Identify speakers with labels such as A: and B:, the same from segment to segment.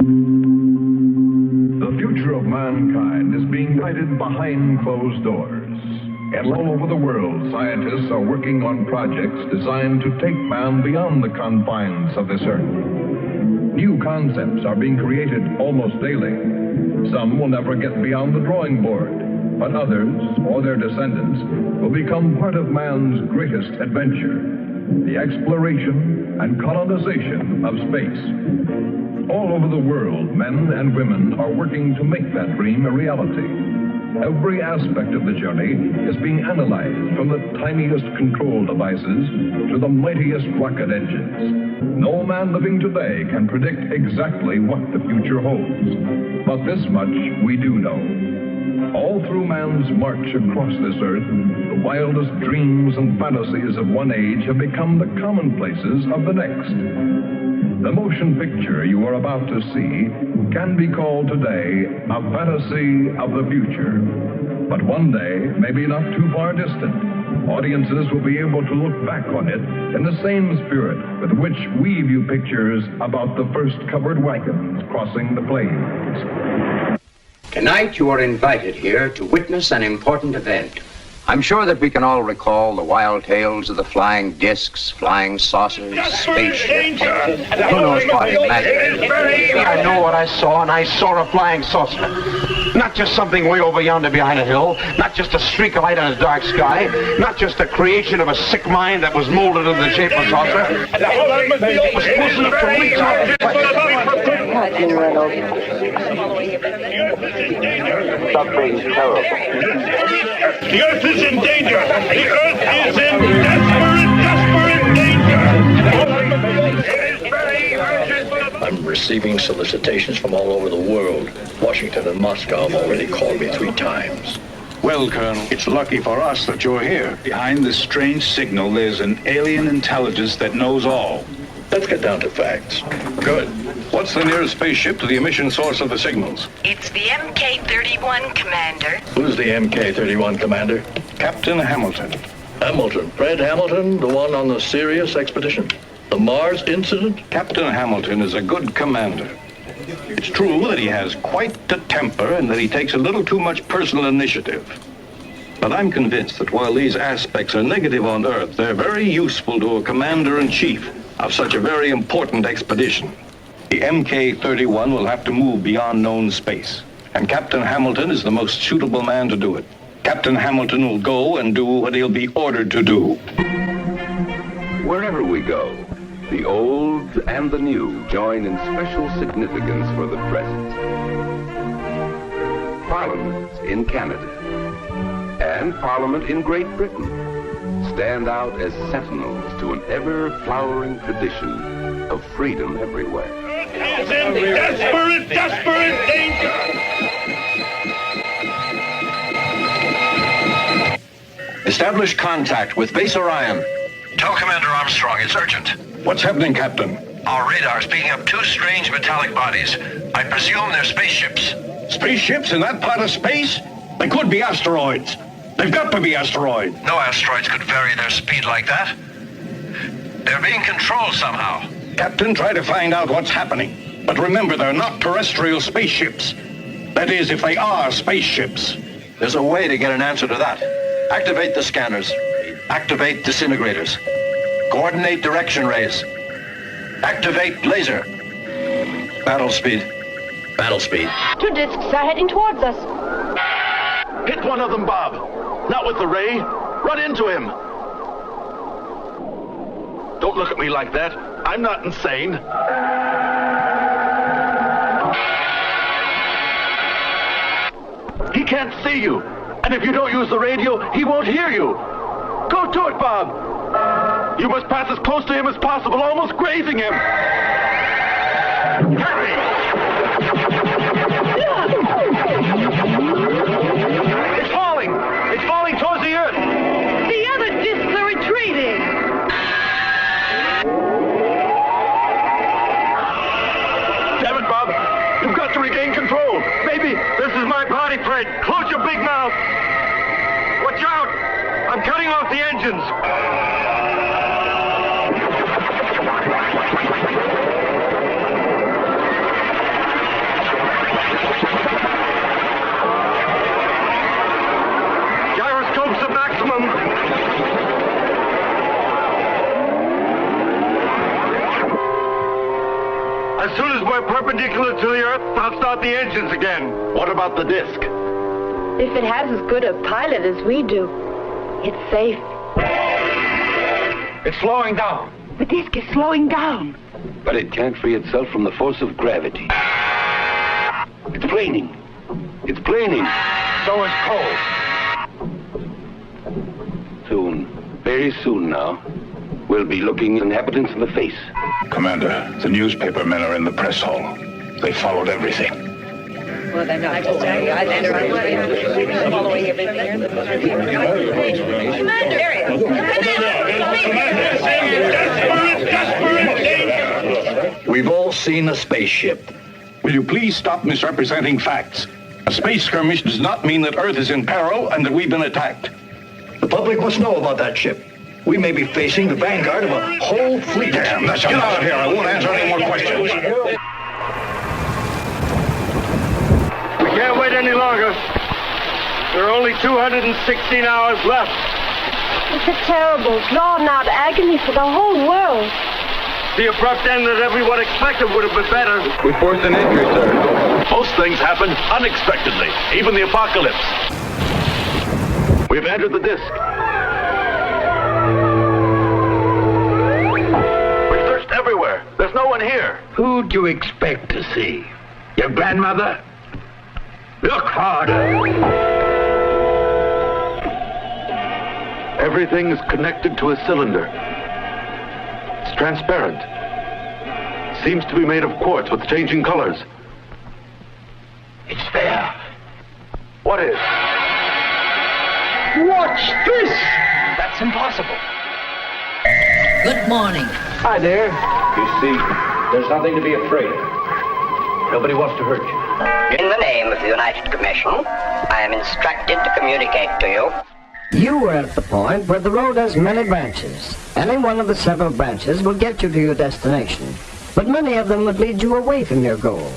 A: The future of mankind is being guided behind closed doors. And all over the world, scientists are working on projects designed to take man beyond the confines of this earth. New concepts are being created almost daily. Some will never get beyond the drawing board, but others, or their descendants, will become part of man's greatest adventure, the exploration and colonization of space. All over the world, men and women are working to make that dream a reality. Every aspect of the journey is being analyzed, from the tiniest control devices to the mightiest rocket engines. No man living today can predict exactly what the future holds. But this much we do know. All through man's march across this earth, the wildest dreams and fantasies of one age have become the commonplaces of the next. The motion picture you are about to see can be called today a fantasy of the future. But one day, maybe not too far distant, audiences will be able to look back on it in the same spirit with which we view pictures about the first covered wagons crossing the plains.
B: Tonight you are invited here to witness an important event. I'm sure that we can all recall the wild tales of the flying discs, flying saucers, spaceships. Who knows what imaginary?
C: I know what I saw, and I saw a flying saucer. Not just something way over yonder behind a hill, not just a streak of light on a dark sky, not just the creation of a sick mind that was molded into the shape of a saucer. It was close enough to reach out.
D: Something terrible.
E: The Earth is in danger! The Earth is in desperate danger! It is very urgent!
F: I'm receiving solicitations from all over the world. Washington and Moscow have already called me 3 times.
G: Well, Colonel, it's lucky for us that you're here. Behind this strange signal, there's an alien intelligence that knows all.
F: Let's get down to facts. Good.
G: What's the nearest spaceship to the emission source of the signals?
H: It's the MK-31, Commander.
F: Who's the MK-31 commander?
G: Captain Hamilton.
F: Hamilton. Fred Hamilton, the one on the Sirius expedition? The Mars incident?
G: Captain Hamilton is a good commander. It's true that he has quite a temper and that he takes a little too much personal initiative. But I'm convinced that while these aspects are negative on Earth, they're very useful to a commander-in-chief of such a very important expedition. The MK-31 will have to move beyond known space, and Captain Hamilton is the most suitable man to do it. Captain Hamilton will go and do what he'll be ordered to do.
I: Wherever we go, the old and the new join in special significance for the present. Parliament in Canada and Parliament in Great Britain stand out as sentinels to an ever-flowering tradition of freedom everywhere.
E: It's in desperate danger!
G: Establish contact with Base Orion.
J: Tell Commander Armstrong it's urgent.
G: What's happening, Captain?
J: Our radar's picking up 2 strange metallic bodies. I presume they're spaceships.
G: Spaceships in that part of space? They could be asteroids. They've got to be asteroids.
J: No asteroids could vary their speed like that. They're being controlled somehow.
G: Captain, try to find out what's happening. But remember, they're not terrestrial spaceships. That is, if they are spaceships.
J: There's a way to get an answer to that. Activate the scanners. Activate disintegrators. Coordinate direction rays. Activate laser. Battle speed.
F: Battle speed.
K: 2 discs are heading towards us.
C: Hit one of them, Bob. Not with the ray. Run into him. Don't look at me like that. I'm not insane. He can't see you. And if you don't use the radio, he won't hear you. Go to it, Bob. You must pass as close to him as possible, almost grazing him. Hurry! It's falling! It's falling towards the earth!
K: The other discs are retreating.
C: Damn it, Bob! You've got to regain control! Baby, this is my party, Fred! Close your big mouth! Watch out! I'm cutting off the engines! As soon as we're perpendicular to the Earth, I'll start the engines again. What about the disc?
K: If it has as good a pilot as we do, it's safe.
C: It's slowing down.
K: The disc is slowing down.
I: But it can't free itself from the force of gravity. It's planing. It's planing.
C: So is coal.
I: Soon, very soon now, we'll be looking inhabitants in the face.
E: Commander, the newspaper men are in the press hall. They followed everything.
K: Well, they're not following everything.
J: We've all seen a spaceship.
G: Will you please stop misrepresenting facts? A space skirmish does not mean that Earth is in peril and that we've been attacked.
J: The public must know about that ship. We may be facing the vanguard of a whole fleet.
G: Damn, get out of here. I won't answer any more questions.
C: We can't wait any longer. There are only 216 hours left.
K: It's a terrible, drawn-out agony for the whole world.
C: The abrupt end that everyone expected would have been better.
I: We forced an entry, sir.
C: Most things happen unexpectedly, even the apocalypse. We've entered the disc. We've searched everywhere. There's no one here.
B: Who'd you expect to see? Your grandmother? Look harder.
C: Everything is connected to a cylinder. It's transparent. Seems to be made of quartz with changing colors.
B: It's there.
C: What is?
B: Watch this! That's impossible.
L: Good morning.
C: Hi there.
B: You see, there's nothing to be afraid of. Nobody wants to hurt you.
M: In the name of the United Commission, I am instructed to communicate to you.
L: You were at the point where the road has many branches. Any one of the several branches will get you to your destination, but many of them would lead you away from your goal.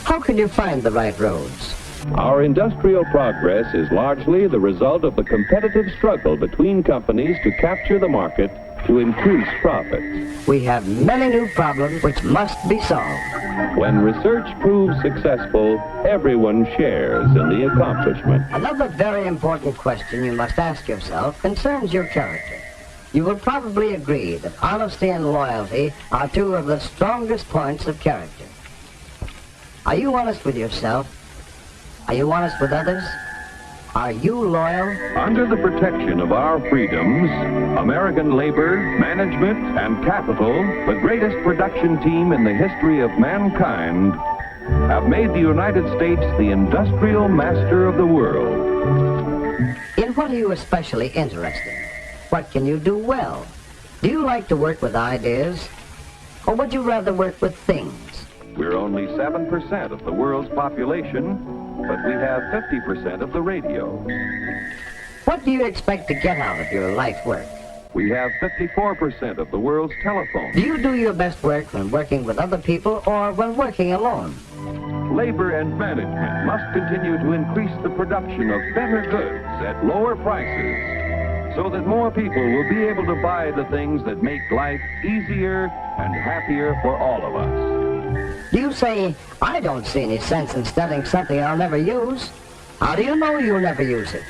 L: How can you find the right roads?
N: Our industrial progress is largely the result of the competitive struggle between companies to capture the market to increase profits.
L: We have many new problems which must be solved.
N: When research proves successful, everyone shares in the accomplishment.
L: Another very important question you must ask yourself concerns your character. You will probably agree that honesty and loyalty are two of the strongest points of character. Are you honest with yourself? Are you honest with others? Are you loyal?
N: Under the protection of our freedoms, American labor, management, and capital, the greatest production team in the history of mankind, have made the United States the industrial master of the world.
L: In what are you especially interested in? What can you do well? Do you like to work with ideas? Or would you rather work with things?
N: We're only 7% of the world's population, but we have 50% of the radio.
L: What do you expect to get out of your life work?
N: We have 54% of the world's telephone.
L: Do you do your best work when working with other people or when working alone?
N: Labor and management must continue to increase the production of better goods at lower prices so that more people will be able to buy the things that make life easier and happier for all of us.
L: You say, I don't see any sense in studying something I'll never use. How do you know you'll never use it?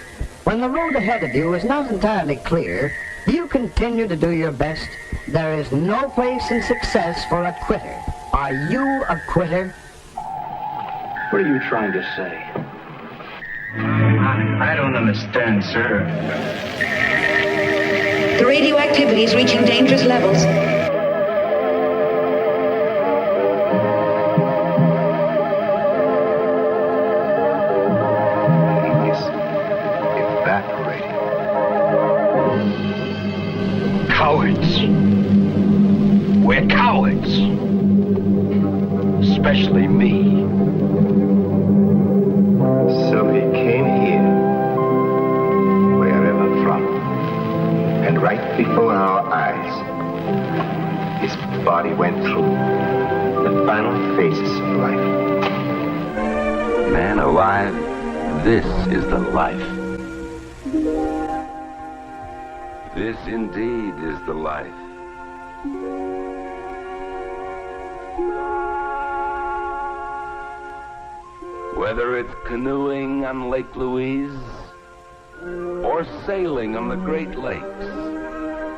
L: When the road ahead of you is not entirely clear, do you continue to do your best? There is no place in success for a quitter. Are you a quitter?
B: What are you trying to say? I don't understand, sir.
O: The radioactivity is reaching dangerous levels.
B: Cowards. We're cowards. Especially me.
P: So he came here, wherever from, and right before our eyes, his body went through the final phases of life.
I: Man alive, this is the life. This indeed is the life. Whether it's canoeing on Lake Louise or sailing on the Great Lakes,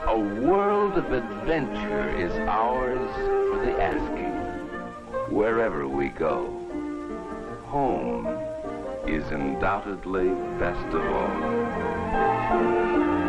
I: a world of adventure is ours for the asking. Wherever we go, home is undoubtedly best of all.